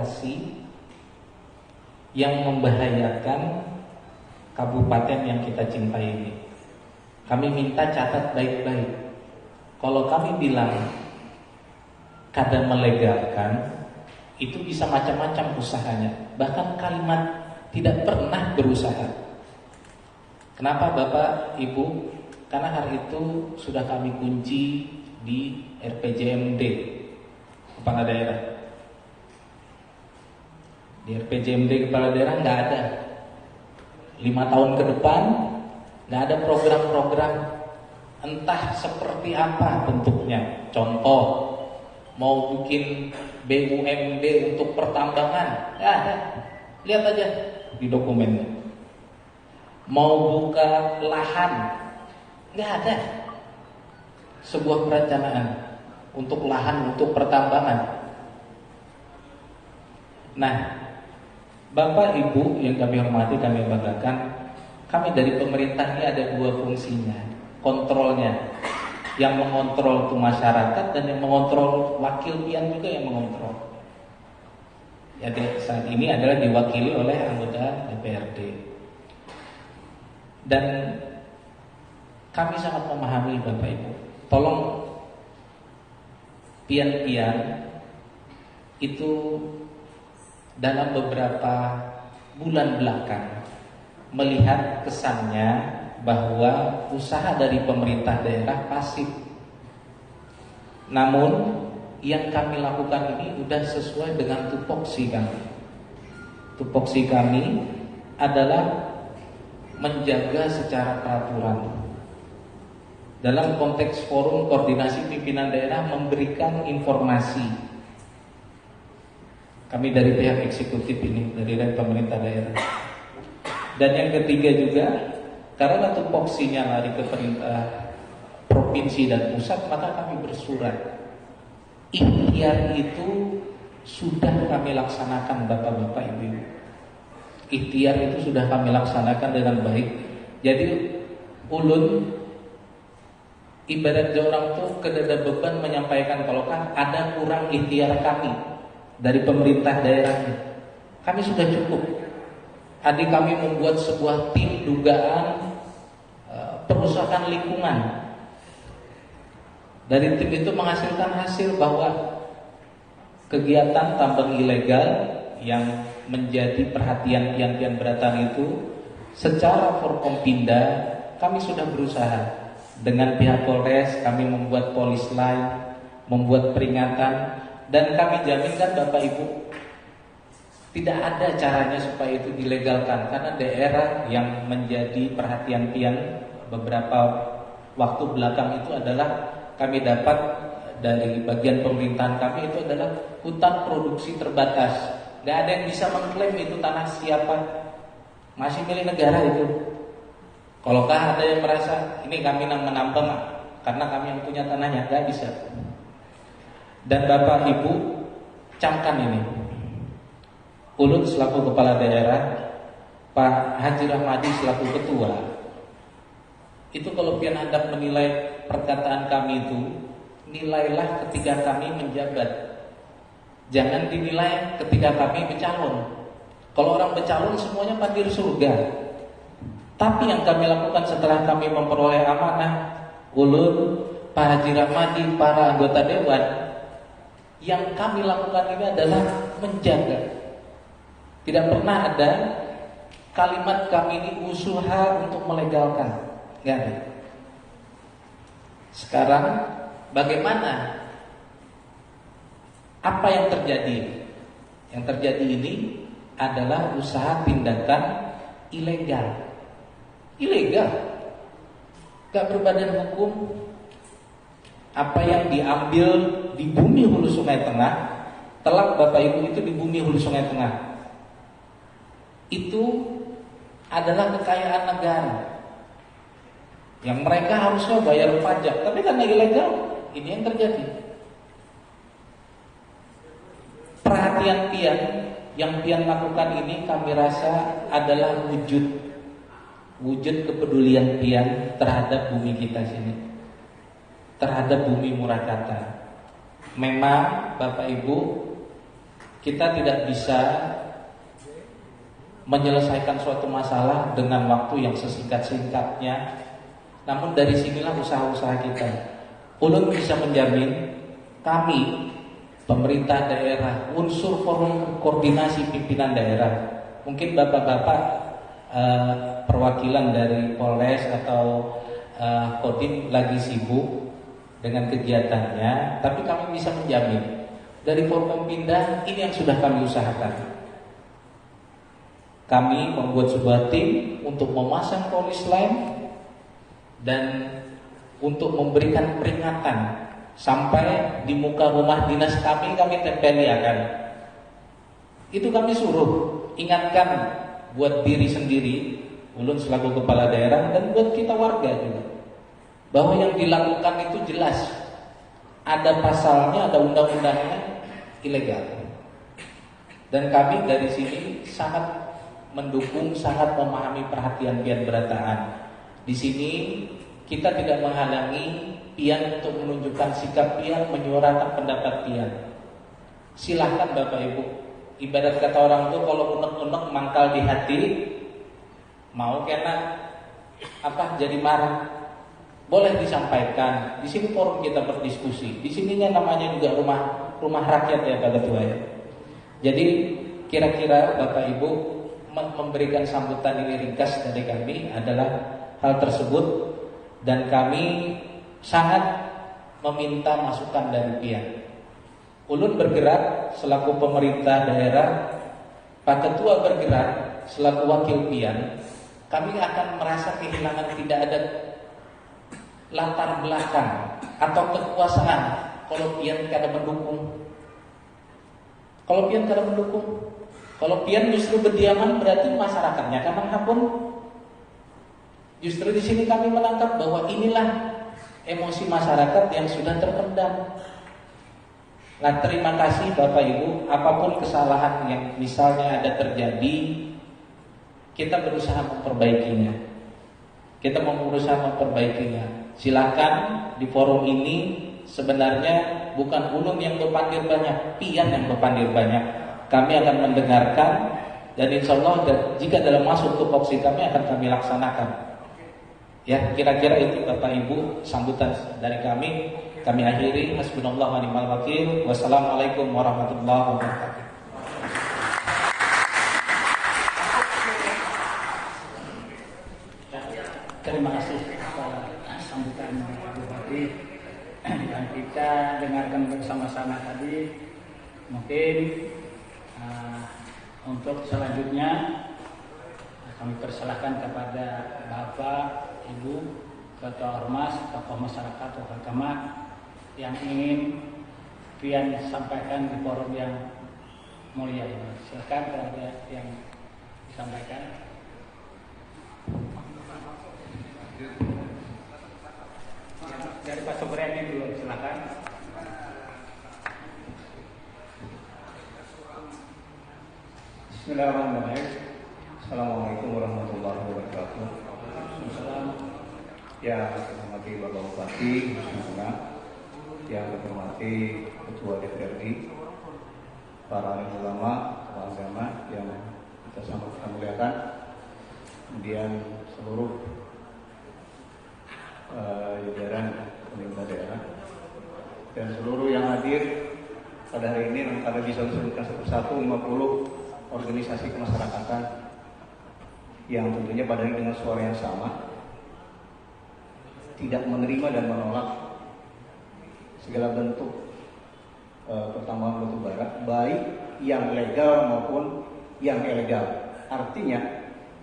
lokasi yang membahayakan kabupaten yang kita cintai ini. Kami minta catat baik-baik. Kalau kami bilang kadang melegalkan, itu bisa macam-macam usahanya. Bahkan kalimat tidak pernah berusaha. Kenapa Bapak Ibu? Karena hari itu sudah kami kunci di RPJMD Kepala Daerah. Di RPJMD Kepala Daerah nggak ada. 5 tahun ke depan nggak ada program-program, entah seperti apa bentuknya. Contoh, mau bikin BUMD untuk pertambangan, nggak ada. Lihat aja di dokumennya. Mau buka lahan, nggak ada. Sebuah perencanaan untuk lahan untuk pertambangan. Nah, Bapak Ibu yang kami hormati, kami banggakan, kami dari pemerintah ini ada 2 fungsinya. Kontrolnya, yang mengontrol itu masyarakat, dan yang mengontrol wakil pian juga yang mengontrol. Jadi saat ini adalah diwakili oleh anggota DPRD. Dan kami sangat memahami Bapak Ibu. Tolong pian-pian itu dalam beberapa bulan belakang melihat kesannya bahwa usaha dari pemerintah daerah pasif. Namun yang kami lakukan ini sudah sesuai dengan tupoksi kami. Tupoksi kami adalah menjaga secara peraturan. Dalam konteks forum koordinasi pimpinan daerah memberikan informasi. Kami dari pihak eksekutif ini, dari pemerintah daerah. Dan yang ketiga juga, karena tupoksinya lari ke perintah provinsi dan pusat, maka kami bersurat. Ikhtiar itu sudah kami laksanakan Bapak-bapak Ibu. Ikhtiar itu sudah kami laksanakan dengan baik. Jadi ulun ibarat orang tuh kedada beban menyampaikan kalau kan ada kurang ikhtiar kami dari pemerintah daerahnya. Kami sudah cukup. Tadi kami membuat sebuah tim dugaan perusahaan lingkungan. Dari tim itu menghasilkan hasil bahwa kegiatan tambang ilegal yang menjadi perhatian pian-pian beratan itu secara Forkompinda kami sudah berusaha dengan pihak Polres. Kami membuat polis line, membuat peringatan. Dan kami jaminkan Bapak Ibu, tidak ada caranya supaya itu dilegalkan. Karena daerah yang menjadi perhatian pian beberapa waktu belakang itu adalah kami dapat dari bagian pemerintahan kami itu adalah hutan produksi terbatas. Gak ada yang bisa mengklaim itu tanah siapa, masih milik negara itu. Kalaukah ada yang merasa ini kami menambang karena kami yang punya tanahnya, gak bisa. Dan Bapak Ibu camkan ini, ulun selaku kepala daerah, Pak Haji Rahmadi selaku ketua, itu kalau pian hendak menilai perkataan kami itu, nilailah ketika kami menjabat. Jangan dinilai ketika kami bercalon. Kalau orang bercalon semuanya patir surga. Tapi yang kami lakukan setelah kami memperoleh amanah, ulun, Pak Haji Rahmadi, para anggota dewan, yang kami lakukan ini adalah menjaga. Tidak pernah ada kalimat kami ini usaha untuk melegalkan. Enggak ada. Sekarang bagaimana? Apa yang terjadi? Yang terjadi ini adalah usaha tindakan ilegal. Ilegal. Gak berbadan hukum. Apa yang diambil di bumi hulu Sungai Tengah, telak Bapak Ibu itu di bumi hulu Sungai Tengah, itu adalah kekayaan negara yang mereka harusnya bayar pajak, tapi karena ilegal, ini yang terjadi. Perhatian pian yang pian lakukan ini kami rasa adalah wujud kepedulian pian terhadap bumi kita sini, terhadap bumi Murakata. Memang Bapak Ibu, kita tidak bisa menyelesaikan suatu masalah dengan waktu yang sesingkat-singkatnya. Namun dari sinilah usaha-usaha kita. Ulun bisa menjamin kami, pemerintah daerah, unsur forum koordinasi pimpinan daerah, mungkin bapak-bapak perwakilan dari Polres atau Kodim lagi sibuk dengan kegiatannya, tapi kami bisa menjamin dari Forkompinda ini yang sudah kami usahakan. Kami membuat sebuah tim untuk memasang polis lain dan untuk memberikan peringatan sampai di muka rumah dinas kami tempeli akan. Itu kami suruh ingatkan buat diri sendiri, ulun selaku kepala daerah, dan buat kita warga juga, bahwa yang dilakukan itu jelas ada pasalnya, ada undang-undangnya, ilegal. Dan kami dari sini sangat mendukung, sangat memahami perhatian Pian Berataan. Di sini kita tidak menghalangi Pian untuk menunjukkan sikap Pian, menyuarakan pendapat Pian. Silahkan Bapak Ibu. Ibarat kata orang tuh, kalau unek-unek mangkal di hati, mau kena jadi marah. Boleh disampaikan. Di sini forum kita berdiskusi. Di sininya namanya juga rumah rakyat ya Pak Ketua ya. Jadi kira-kira Bapak Ibu memberikan sambutan ini ringkas dari kami adalah hal tersebut, dan kami sangat meminta masukan dari Pian. Ulun bergerak selaku pemerintah daerah, Pak Ketua bergerak selaku wakil Pian. Kami akan merasa kehilangan tidak ada latar belakang atau kekuasaan kalau Pian kada mendukung. Kalau Pian kada mendukung, kalau Pian justru berdiaman, berarti masyarakatnya akan menghapun. Justru di sini kami menangkap bahwa inilah emosi masyarakat yang sudah terpendam. Nah, terima kasih Bapak Ibu, apapun kesalahan yang misalnya ada terjadi, kita berusaha memperbaikinya. Kita berusaha memperbaikinya. Silakan di forum ini sebenarnya bukan ulun yang berpandir banyak, Pian yang berpandir banyak. Kami akan mendengarkan, dan insya Allah jika dalam masuk tupoksi kami akan kami laksanakan. Ya, kira-kira itu Bapak Ibu sambutan dari kami. Kami akhiri. Hasbunallah wa ni'mal wakil. Wassalamualaikum warahmatullahi wabarakatuh. Terima kasih atas sambutan Pak Bupati yang kita dengarkan bersama-sama tadi. Mungkin untuk selanjutnya kami persilahkan kepada Bapak, Ibu, Ketua Ormas, tokoh masyarakat, tokoh agama yang ingin Pian sampaikan di forum yang mulia ini. Silakan ada yang disampaikan. Dari Pak Subrani dulu, silakan. Bismillahirrahmanirrahim. Assalamualaikum warahmatullahi wabarakatuh. Yang saya hormati Bapak Bupati, yang saya hormati Ketua DPRD, para alim ulama, tokoh agama yang kita sama-sama muliakan, kemudian seluruh jajaran pemerintah daerah dan seluruh yang hadir pada hari ini. Kalau bisa disebutkan satu-satu 50 organisasi kemasyarakatan yang tentunya pada ini dengan suara yang sama tidak menerima dan menolak segala bentuk pertambangan batu bara, baik yang legal maupun yang ilegal. Artinya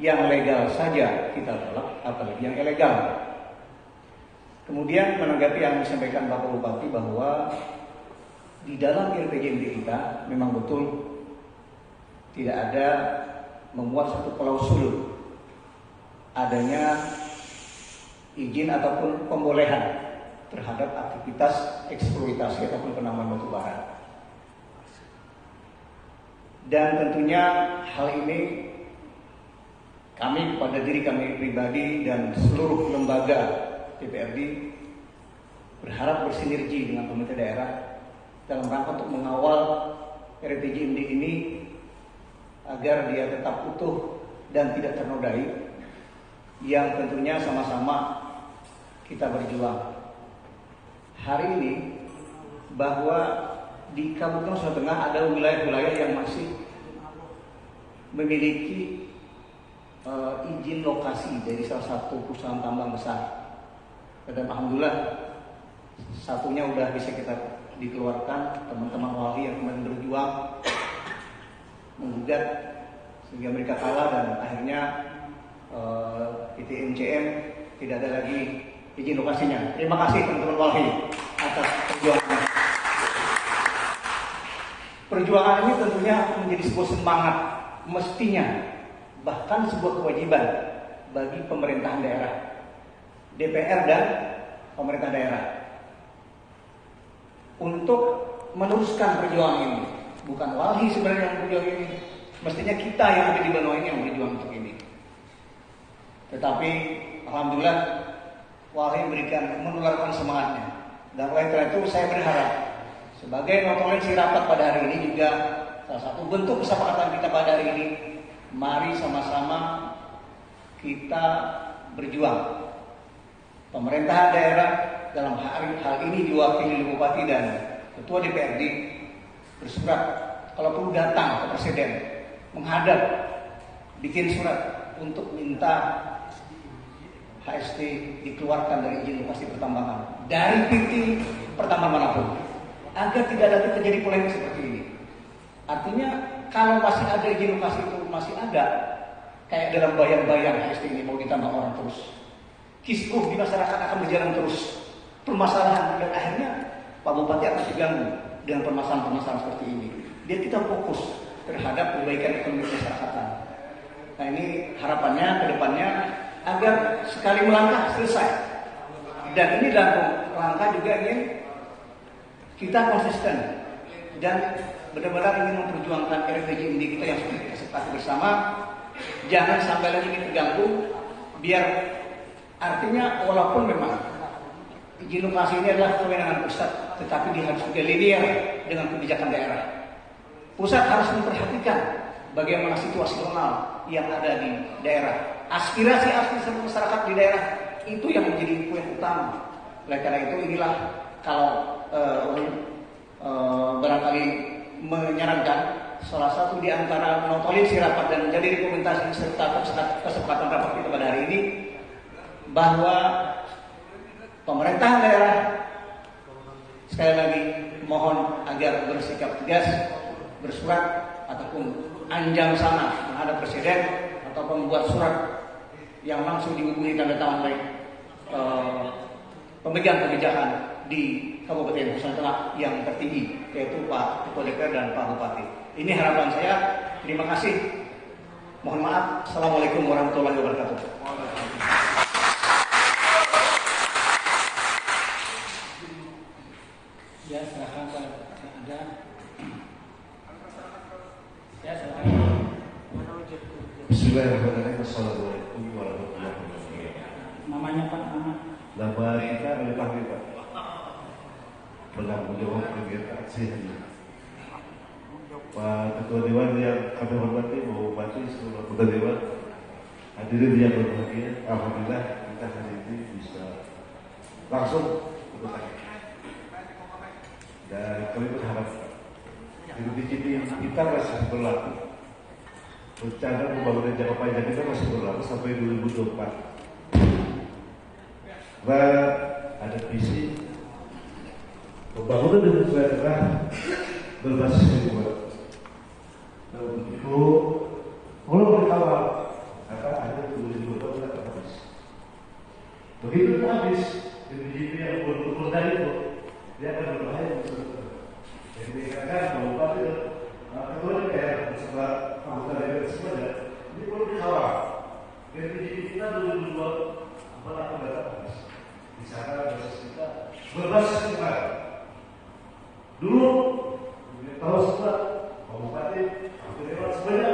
yang legal saja kita tolak, apalagi yang ilegal. Kemudian menanggapi yang disampaikan Bapak Bupati bahwa di dalam RPJMD kita memang betul tidak ada memuat satu klausul adanya izin ataupun pembolehan terhadap aktivitas eksploitasi ataupun penambangan batu bara. Dan tentunya hal ini kami pada diri kami pribadi dan seluruh lembaga DPRD berharap bersinergi dengan pemerintah daerah dalam rangka untuk mengawal RPJMD ini agar dia tetap utuh dan tidak ternodai, yang tentunya sama-sama kita berjuang. Hari ini bahwa di Kabupaten Nusa Tengah ada wilayah-wilayah yang masih memiliki izin lokasi dari salah satu perusahaan tambang besar. Dan alhamdulillah satunya udah bisa kita dikeluarkan, teman-teman wali yang kemarin berjuang menggugat sehingga mereka kalah dan akhirnya PT MCM tidak ada lagi izin lokasinya. Terima kasih teman-teman wali atas perjuangannya. Perjuangan ini tentunya menjadi sebuah semangat, mestinya bahkan sebuah kewajiban bagi pemerintahan daerah, DPR dan pemerintah daerah untuk meneruskan perjuangan ini. Bukan wali sebenarnya yang berjuang ini, mestinya kita yang ada di Benoa ini yang berjuang untuk ini. Tetapi alhamdulillah wali menularkan semangatnya. Dan oleh karena itu saya berharap sebagai notulensi rapat pada hari ini juga salah satu bentuk kesepakatan kita pada hari ini, mari sama-sama kita berjuang. Pemerintahan daerah dalam hal ini diwakili Bupati dan Ketua DPRD bersurat, kalau perlu datang ke Presiden, menghadap, bikin surat untuk minta HST dikeluarkan dari izin lokasi pertambangan dari PT pertambangan manapun, agar tidak ada terjadi polemik seperti ini. Artinya kalau masih ada izin lokasi itu masih ada, kayak dalam bayang-bayang HST ini mau ditambah orang terus, kisruh di masyarakat akan berjalan terus, permasalahan, dan akhirnya Pak Bupati akan terganggu dengan permasalahan-permasalahan seperti ini. Biar kita fokus terhadap perbaikan ekonomi masyarakat. Nah ini harapannya ke depannya agar sekali melangkah selesai. Dan ini dalam langkah juga ingin kita konsisten dan benar-benar ingin memperjuangkan RPJMD kita yang sudah kita sepakati bersama. Jangan sampai lagi ini terganggu, biar artinya walaupun memang izin lokasi ini adalah kewenangan pusat, tetapi dia harus juga linear dengan kebijakan daerah. Pusat harus memperhatikan bagaimana situasional yang ada di daerah. Aspirasi masyarakat di daerah itu yang menjadi poin utama. Oleh karena itu inilah kalau barangkali menyarankan salah satu di antara notulensi rapat dan menjadi rekomendasi serta kesepakatan rapat kita pada hari ini, bahwa pemerintahan daerah sekali lagi mohon agar bersikap tegas, bersurat ataupun anjang sana menghadap Presiden ataupun membuat surat yang langsung dihubungi tanda tangan oleh pemegang kebijakan di Kabupaten Nusa Tengah yang tertinggi, yaitu Pak Ketua DPR dan Pak Bupati. Ini harapan saya. Terima kasih. Mohon maaf. Assalamualaikum warahmatullahi wabarakatuh. Ya, silakan Pak. Ada. Ya, silakan. Bismillahirrahmanirrahim. Assalamualaikum warahmatullahi wabarakatuh. Namanya Pak, Nama kita oleh Pak Bupati menanggung jawab kegiatan aksi hari ini. Pak Ketua Dewan yang kami hormati, Pak Bupati, seluruh anggota Dewan, hadirin yang berbahagia, alhamdulillah kita hari ini bisa langsung bertanya. Dan kami berharap RPJMD kita masih berlaku. Rencana pembangunan jangka panjang kita masih berlaku sampai 2024. Dan ada visi pembangunan di Nusa Tengah berbasis lingkungan. Dan untuk itu, kalau dari awal akan ada 2024 akan habis. Begitu itu habis, RPJMD yang betul-betul tadi itu dia akan berbahaya di Nusa Tengah. Jadi dikatakan bahwa Bupati Ketua DPR bersama anggota DPR semuanya ini perlu dikawal. RPJMD kita 2024 akan datang habis. Di sana basis kita berbasis lingkungan. Dulu tahu semua Pak Bupati, Pak Dewan semuanya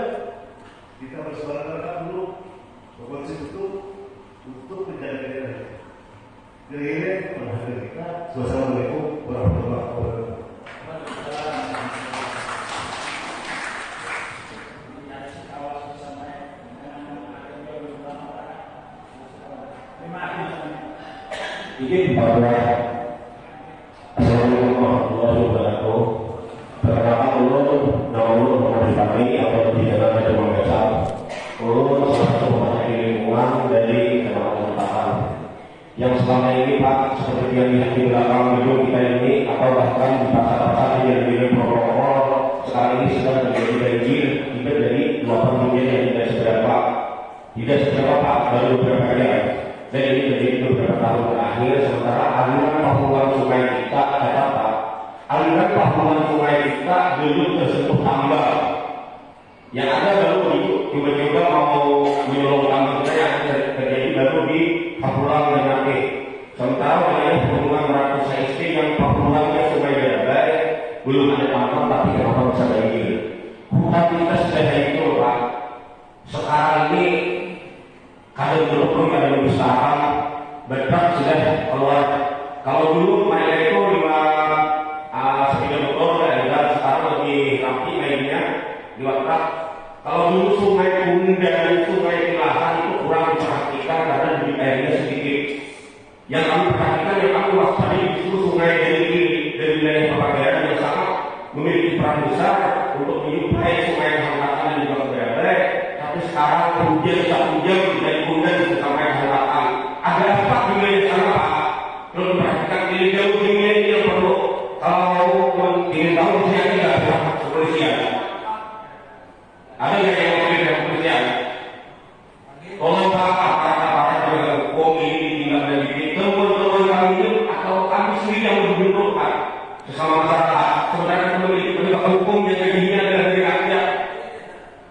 kita bersuara dulu berkonsep itu untuk menjaga daerah. Kira-kira menghadapi kita. Wassalamualaikum warahmatullahi wabarakatuh. Izin pada Assalamualaikum warahmatullahi wabarakatuh. Perkenalkan dulu nama dulu kami atau di dalam Dewan Besar. Dulu salah satu pemakai lingkungan dari Kecamatan Tahan. Yang selama ini Pak, seperti yang lihat di belakang gedung kita ini atau bahkan di pasar-pasar yang menjadi protokol sekarang ini sedang terjadi banjir tidak dari luapan hujan yang tidak seberapa Pak, baru beberapa hari. Dan ini terjadi beberapa tahun terakhir. Sementara aliran pahuluan sungai kita Pak, aliran pahuluan sungai kita belum tersentuh tambang. Yang ada baru tiba-tiba mau menyolong tambang kita yang terjadi baru di Papulang dan Nate. Sementara wilayah Pegunungan Meratus HSP yang pahuluannya sungai Berabai belum ada tambang, tapi kenapa bisa banjir? Hutan kita sudah itu Pak. Sekarang ini kadang berhukum, kadang berusaha bergerak sudah keluar. Kalau dulu mainnya itu 5 sepeda motor dan sekarang lebih rapi mainnya 2 truk. Kalau dulu sungai Bunda dan sungai Tilahan itu kurang diperhatikan karena debit airnya sedikit. Yang kami perhatikan, yang kami waspadai justru sungai dari wilayah Papageran yang sangat memiliki peran besar untuk menyuplai sungai Hangatan dan juga Berabai. Tapi sekarang hujan satu jam dari Bunda bisa sampai Hangatan. Ada apa di wilayah sana Pak? Perlu diperhatikan ini jauh ini yang perlu. Kalau ingin tahu saya tidak bisa kepolisian. Ada yang ingin dari kepolisian? Tolong Pak, para penegak hukum ini tidak ada di teman-teman kami ini atau kami sendiri yang menunjukkan sesama masyarakat. Sebenarnya kami memiliki penegak hukum yang jadinya dari rakyat.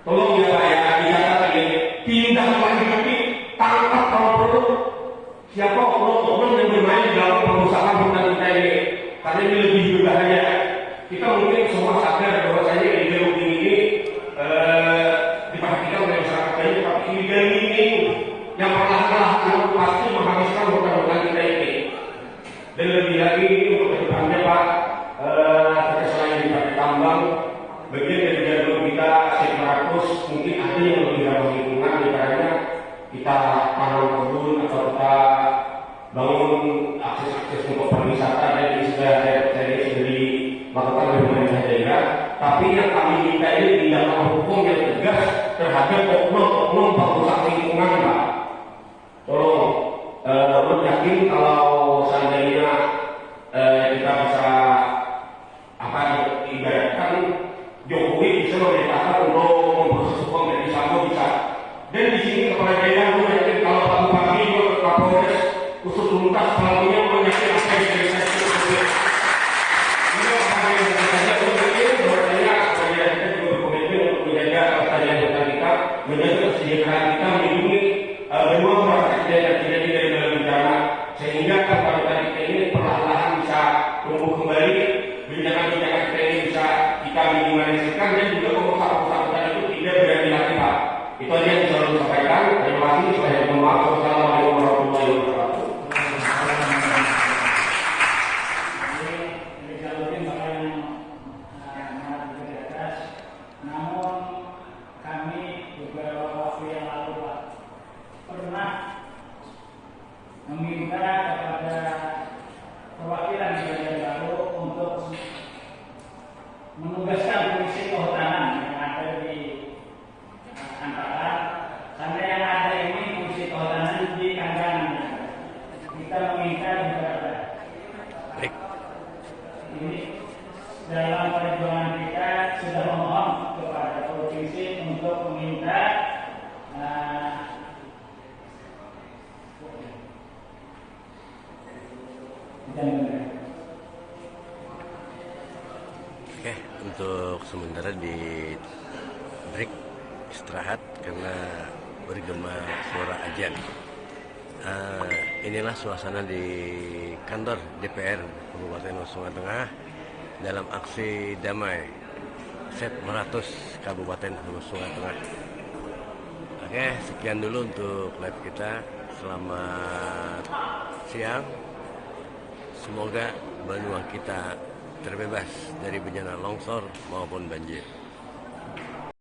Tolong ya Pak ya, dicatat ini tindak lanjuti, tangkap kalau perlu siapa oknum yang bermain dalam pengusahaan hutan kita ini, karena ini lebih berbahaya. Kita mungkin semua sadar bahwasanya illegal ini diperhatikan oleh masyarakat ini, tapi illegal ini yang perlahan-lahan pasti menghabiskan hutan-hutan kita ini. Dan lebih lagi ini untuk kedepannya Pak, kita selain dipakai tambang, bagian dari jadwal kita 100 mungkin ada yang lebih ramah lingkungan, karena kita tanam kebun atau kita bangun akses-akses untuk pariwisata dan ini sudah dilakukan oleh pemerintah daerah. Tapi yang kami minta ini tindakan hukum yang tegas terhadap oknum-oknum perusak lingkungan Pak. Tolong, yakin kalau seandainya kita bisa ibaratkan Jokowi bisa memerintahkan untuk memproses hukum dari Sambo bisa. Dan di sini kepala daerah yakin kalau Pak Bupati Kapolres usut tuntas pelakunya menyakin apa yang dari saya sebutkan. Ini apa yang kita saja untuk itu bahwasanya kita juga berkomitmen untuk menjaga kelestarian hutan kita, menjaga kesejahteraan kita, melindungi benua masyarakat kita yang terjadi dari bencana, sehingga hutan kita ini perlahan-lahan bisa tumbuh kembali, bencana-bencana kita ini bisa kita minimalisirkan dan juga pengusaha-pengusaha hutan itu tidak berani lagi Pak. Itu aja yang bisa saya sampaikan. Terima kasih. Saya mohon maaf. Wassalamualaikum warahmatullahi wabarakatuh. Namun kami beberapa waktu yang lalu Pak pernah meminta kepada perwakilan di Baru untuk menugaskan polisi kehutanan yang ada di Antara, karena yang ada ini polisi kehutanan di Kanggangan. Kita meminta kepada ini dalam perjuangan kita sudah memohon kepada provinsi untuk meminta Oke, untuk sementara di break istirahat karena bergema suara ajan. Inilah suasana di kantor DPR Kabupaten Nusa Tengah dalam aksi damai Set Meratus Kabupaten Nusa Tengah. Oke, sekian dulu untuk live kita. Selamat siang. Semoga benua kita terbebas dari bencana longsor maupun banjir.